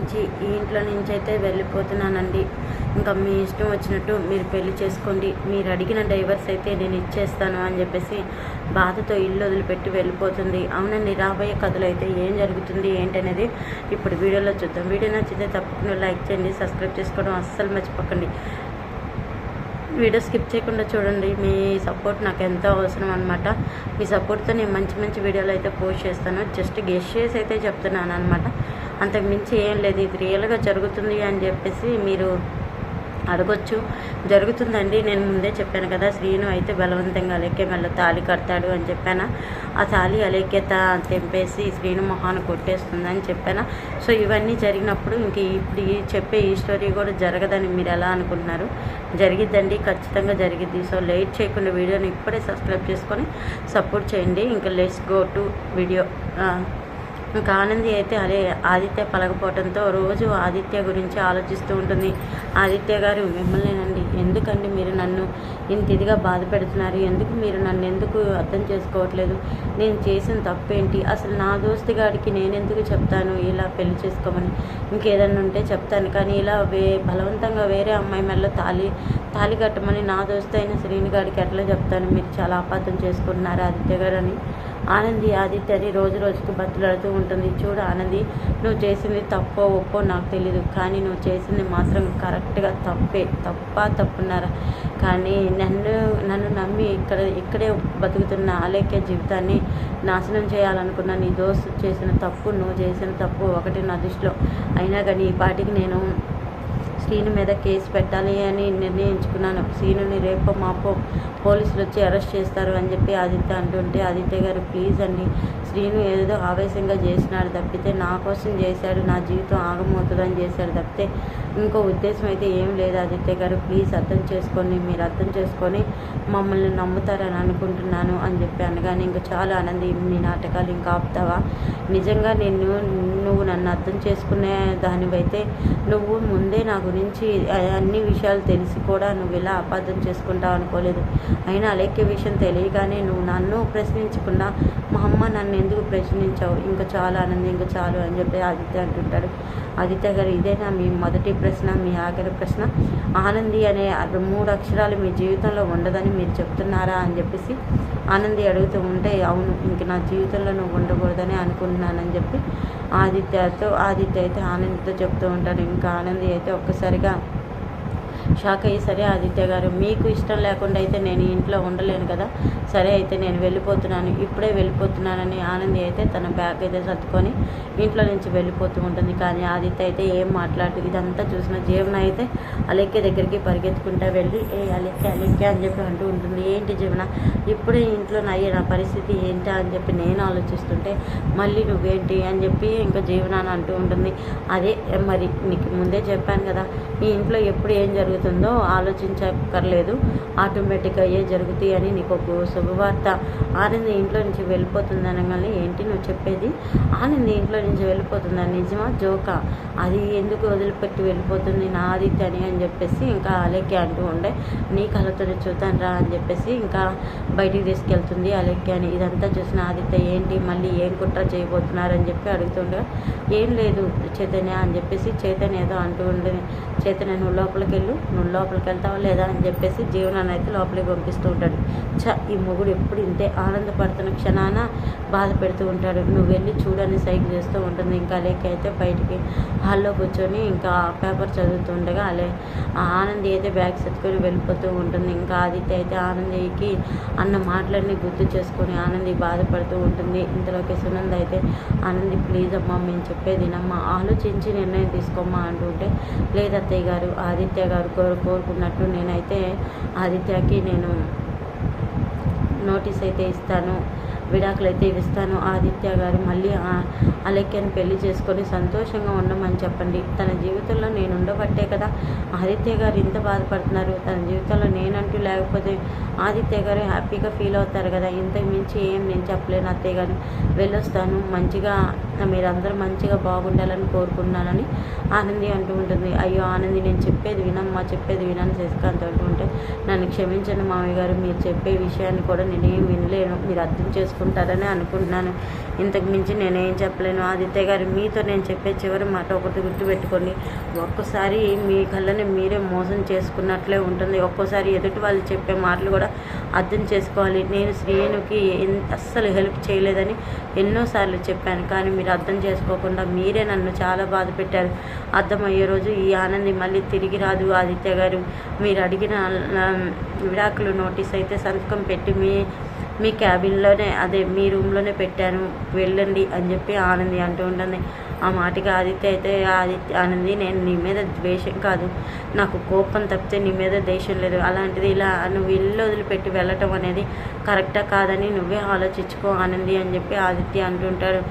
నుంచి ఈ ఇంట్లో నుంచి అయితే వెళ్ళిపోతున్నానండి. ఇంకా మీ ఇష్టం వచ్చినట్టు మీరు పెళ్లి చేసుకోండి, మీరు అడిగిన డైవర్స్ అయితే నేను ఇచ్చేస్తాను అని చెప్పేసి బాధతో ఇల్లు వదిలిపెట్టి వెళ్ళిపోతుంది. అవునండి, రాబోయే కథలో అయితే ఏం జరుగుతుంది ఏంటనేది ఇప్పుడు వీడియోలో చూద్దాం. వీడియో నచ్చితే తప్పకుండా లైక్ చేయండి, సబ్స్క్రైబ్ చేసుకోవడం అస్సలు మర్చిపోకండి. వీడియో స్కిప్ చేయకుండా చూడండి. మీ సపోర్ట్ నాకు ఎంతో అవసరం అనమాట. మీ సపోర్ట్తో నేను మంచి మంచి వీడియోలు అయితే పోస్ట్ చేస్తాను. జస్ట్ గెస్ట్ చేసి అయితే చెప్తున్నాను అనమాట. అంతకు మించి ఏం లేదు. ఇది రియల్గా జరుగుతుంది అని చెప్పేసి మీరు అడగొచ్చు. జరుగుతుందండి. నేను ముందే చెప్పాను కదా, శ్రీను అయితే బలవంతంగా అలేఖ్య మెల్ల తాళి కడతాడు అని చెప్పాను. ఆ తాళి అలేఖ్యత తెంపేసి శ్రీను మొహాన్ని కొట్టేస్తుందని చెప్పాను. సో ఇవన్నీ జరిగినప్పుడు ఇంక ఇప్పుడు చెప్పే ఈ స్టోరీ కూడా జరగదని మీరు ఎలా అనుకుంటున్నారు? జరిగిద్దండి, ఖచ్చితంగా జరిగిద్ది. సో లేట్ చేయకుండా వీడియోని ఇప్పుడే సబ్స్క్రైబ్ చేసుకొని సపోర్ట్ చేయండి. ఇంకా లెట్స్ గో టు వీడియో. ఇంకా ఆనంది అయితే ఆదిత్య పలకపోవడంతో రోజు ఆదిత్య గురించి ఆలోచిస్తూ ఉంటుంది. ఆదిత్య గారు, మిమ్మల్నేనండి, ఎందుకండి మీరు నన్ను ఇంత ఇదిగా బాధ పెడుతున్నారు? మీరు నన్ను ఎందుకు అర్థం చేసుకోవట్లేదు? నేను చేసిన తప్పేంటి? అసలు నా దోస్తుగాడికి నేను ఎందుకు చెప్తాను ఇలా పెళ్లి చేసుకోమని? ఇంకేదన్నా ఉంటే చెప్తాను, కానీ ఇలా బలవంతంగా వేరే అమ్మాయి మెల్ల తాళి కట్టమని నా దోస్తు అయిన శ్రీనిగాడికి ఎట్లా చెప్తాను? మీరు చాలా అపార్థం చేసుకుంటున్నారు ఆదిత్య గారు అని ఆనంది ఆదిత్యని రోజు రోజుకి బతులాడుతూ ఉంటుంది. చూడు ఆనంది, నువ్వు చేసింది తప్పో ఒప్పో నాకు తెలీదు, కానీ నువ్వు చేసింది మాత్రం కరెక్ట్గా తప్పున్నారా? కానీ నన్ను నమ్మి ఇక్కడే బతుకుతున్న అలేఖ్య జీవితాన్ని నాశనం చేయాలనుకున్న నీ దోస్తు చేసిన తప్పు, నువ్వు చేసిన తప్పు ఒకటి నా దృష్టిలో. అయినా కానీ ఈ పాటికి నేను శ్రీను మీద కేసు పెట్టాలి అని నిర్ణయించుకున్నాను. శ్రీనుని రేపో మాపో పోలీసులు వచ్చి అరెస్ట్ చేస్తారు అని చెప్పి ఆదిత్య అంటుంటే, ఆదిత్య గారు ప్లీజ్ అండి, శ్రీను ఏదో ఆవేశంగా చేసినాడు తప్పితే, నా కోసం చేశాడు, నా జీవితం ఆగమవుతుందని చేశాడు తప్పితే ఇంకో ఉద్దేశం అయితే ఏం లేదు. ఆదిత్య గారు ప్లీజ్ అర్థం చేసుకోండి, మీరు అర్థం చేసుకొని మమ్మల్ని నమ్ముతారని అనుకుంటున్నాను అని చెప్పి అనగానే, ఇంకా చాలా ఆనంది, నీ నాటకాలు ఇంకా ఆపుతావా? నిజంగా నువ్వు నన్ను అర్థం చేసుకునే దానివైతే నువ్వు ముందే నా గురించి అన్ని విషయాలు తెలిసి కూడా నువ్వు ఇలా అపార్థం చేసుకుంటావు అనుకోలేదు. అయినా అలేఖ్య విషయం తెలియగానే నువ్వు నన్ను ప్రశ్నించకుండా మా అమ్మ నన్ను ఎందుకు ప్రశ్నించావు? ఇంకా చాలా ఆనందం, ఇంకా చాలు అని చెప్పి ఆదిత్య అంటుంటాడు. ఆదిత్య గారు, ఇదేనా మీ మొదటి ప్రశ్న, మీ ఆఖరి ప్రశ్న? ఆనంది అనే 3 అక్షరాలు మీ జీవితంలో ఉండదని మీరు చెప్తున్నారా అని చెప్పేసి ఆనంది అడుగుతూ ఉంటే, అవును, ఇంక నా జీవితంలో నువ్వు ఉండకూడదని అనుకుంటున్నానని చెప్పి ఆదిత్య అయితే ఆనందితో చెప్తూ ఉంటాడు. ఇంకా ఆనంది అయితే ఒక్కసారిగా షాక్ అయ్యి, సరే ఆదిత్య గారు, మీకు ఇష్టం లేకుండా అయితే నేను ఇంట్లో ఉండలేను కదా, సరే అయితే నేను వెళ్ళిపోతున్నాను, ఇప్పుడే వెళ్ళిపోతున్నానని ఆనంది అయితే తన బ్యాగ్ అయితే సర్దుకొని ఇంట్లో నుంచి వెళ్ళిపోతూ ఉంటుంది. కానీ ఆదిత్య అయితే ఏం మాట్లాడు. ఇదంతా చూసిన జీవన అయితే అలేఖ్య దగ్గరికి పరిగెత్తుకుంటా వెళ్ళి, అలేఖ్య అని చెప్పి అంటూ ఉంటుంది. ఏంటి జీవన, ఇప్పుడే ఇంట్లో నా పరిస్థితి ఏంటా అని చెప్పి నేను ఆలోచిస్తుంటే మళ్ళీ నువ్వేంటి అని చెప్పి ఇంకా జీవన అని అంటూ ఉంటుంది. అదే మరి నీకు ముందే చెప్పాను కదా, ఈ ఇంట్లో ఎప్పుడు ఏం జరుగుతుందో ఆలోచించక్కర్లేదు, ఆటోమేటిక్గా అయ్యే జరుగుతాయి అని నీకు ఒక శుభవార్త. ఆనంది ఇంట్లో నుంచి వెళ్ళిపోతుంది అనగానే, ఏంటి నువ్వు చెప్పేది? ఆనంది ఇంట్లో నుంచి వెళ్ళిపోతుందా? నిజమా జోకా? అది ఎందుకు వదిలిపెట్టి వెళ్ళిపోతుంది నా ఆదిత్య అని చెప్పేసి ఇంకా అలేఖ్య అంటూ ఉండే, నీ కళ్ళతోనే చూద్దాను రా అని చెప్పేసి ఇంకా బయటికి తీసుకెళ్తుంది అలేఖ్యని. ఇదంతా చూసిన ఆదిత్య, ఏంటి మళ్ళీ ఏం కుట్ర చేయబోతున్నారని చెప్పి అడుగుతుండే, ఏం లేదు చైతన్య అని చెప్పేసి చైతన్య ఏదో అంటూ ఉండే, చైతన్య నువ్వు లోపలికి వెళ్తావా లేదా అని చెప్పేసి జీవనాన్ని అయితే లోపలికి పంపిస్తూ ఉంటాడు. ఈ మొగుడు ఎప్పుడు ఇంతే, ఆనందపడుతున్న క్షణాన బాధ పెడుతూ ఉంటాడు. నువ్వు వెళ్ళి చూడని సైకిల్ చేస్తూ ఉంటుంది. ఇంకా అలేఖ్య అయితే బయటికి హాల్లో కూర్చొని ఇంకా పేపర్ చదువుతూ ఉండగా ఆనంది అయితే బ్యాగ్ సర్దుకొని వెళ్ళిపోతూ ఉంటుంది. ఇంకా ఆదిత్య అయితే ఆనందికి అన్న మాటలన్నీ గుర్తు చేసుకొని ఆనంది బాధపడుతూ ఉంటుంది. ఇంతలోకి సునంద అయితే, ఆనంది ప్లీజ్ అమ్మా, మేము చెప్పేది నమ్మా, ఆలోచించి నిర్ణయం తీసుకోమ్మా అంటుంటే, లేదు అత్తయ్య గారు, ఆదిత్య గారు కోరుకున్నట్టు నేనైతే ఆదిత్యకి నేను నోటీస్ అయితే ఇస్తాను, విడాకులు అయితే ఇస్తాను. ఆదిత్య గారు మళ్ళీ అలేఖ్యను పెళ్లి చేసుకొని సంతోషంగా ఉండమని చెప్పండి. తన జీవితంలో నేను ఉండబట్టే కదా ఆదిత్య గారు ఇంత బాధపడుతున్నారు. తన జీవితంలో నేనంటూ లేకపోతే ఆదిత్య గారు హ్యాపీగా ఫీల్ అవుతారు కదా. ఇంతకు మించి ఏం నేను చెప్పలేను అత్తయ్య గారు, వెళ్ళొస్తాను, మంచిగా మీరందరూ మంచిగా బాగుండాలని కోరుకున్నానని ఆనంది అంటూ ఉంటుంది. అయ్యో ఆనంది, నేను చెప్పేది వినమ్మా, చెప్పేది వినని శశికాంత్ అంటూ ఉంటే, నన్ను క్షమించండి మామయ్య గారు, మీరు చెప్పే విషయాన్ని కూడా నేనేం వినలేను, మీరు అర్థం చేసుకో చేసుకుంటారని అనుకుంటున్నాను. ఇంతకు మించి నేనేం చెప్పలేను. ఆదిత్య గారు, మీతో నేను చెప్పే చివరి మాట ఒకటి గుర్తుపెట్టుకోండి. ఒక్కసారి మీ కళ్ళని మీరే మోసం చేసుకున్నట్లే ఉంటుంది. ఒక్కోసారి ఎదుటి వాళ్ళు చెప్పే మాటలు కూడా అర్థం చేసుకోవాలి. నేను శ్రీనుకి అస్సలు హెల్ప్ చేయలేదని ఎన్నోసార్లు చెప్పాను, కానీ మీరు అర్థం చేసుకోకుండా మీరే నన్ను చాలా బాధ పెట్టారు. అర్థమయ్యే రోజు ఈ ఆనంది మళ్ళీ తిరిగి రాదు ఆదిత్య గారు. మీరు అడిగిన విడాకులు నోటీస్ అయితే సంతకం పెట్టి మీ క్యాబిన్లోనే, అదే మీ రూమ్లోనే పెట్టాను, వెళ్ళండి అని చెప్పి ఆనంది అంటూ ఉంటుంది. ఆ మాటకి ఆదిత్య అయితే, ఆనంది, నేను నీ మీద ద్వేషం కాదు, నాకు కోపం తప్పితే నీ మీద ద్వేషం లేదు. అలాంటిది ఇలా నువ్వు ఇల్లు వదిలిపెట్టి వెళ్ళటం అనేది కరెక్టా కాదని నువ్వే ఆలోచించుకో ఆనంది అని చెప్పి ఆదిత్య అంటుంటాడు.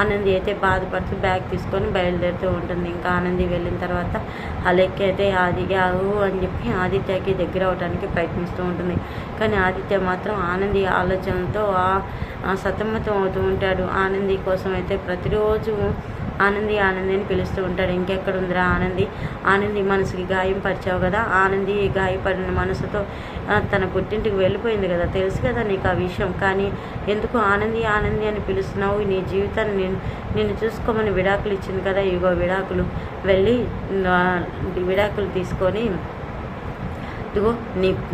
ఆనంది అయితే బాధపడుతూ బ్యాగ్ తీసుకొని బయలుదేరుతూ ఉంటుంది. ఇంకా ఆనంది వెళ్ళిన తర్వాత అలెక్కి అయితే ఆగు అని చెప్పి ఆదిత్యకి దగ్గర అవడానికి ప్రయత్నిస్తూ ఉంటుంది. కానీ ఆదిత్య మాత్రం ఆనంది ఆలోచనలతో సతమతం అవుతూ ఉంటాడు. ఆనంది కోసం అయితే ప్రతిరోజు ఆనంది అని పిలుస్తూ ఉంటాడు. ఇంకెక్కడుందిరా ఆనంది మనసుకి గాయం పరిచావు కదా, ఆనంది గాయపడిన మనసుతో తన పుట్టింటికి వెళ్ళిపోయింది కదా, తెలుసు కదా నీకు ఆ విషయం, కానీ ఎందుకు ఆనంది అని పిలుస్తున్నావు? నీ జీవితాన్ని నిన్ను చూసుకోమని విడాకులు ఇచ్చింది కదా, ఇగో విడాకులు, వెళ్ళి విడాకులు తీసుకొని ఇదిగో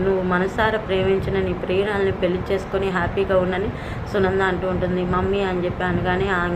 నువ్వు మనసారా ప్రేమించిన నీ ప్రియురాల్ని పెళ్లి చేసుకొని హ్యాపీగా ఉండని సునంద అంటూ ఉంటుంది. మమ్మీ అని చెప్పి అనగానే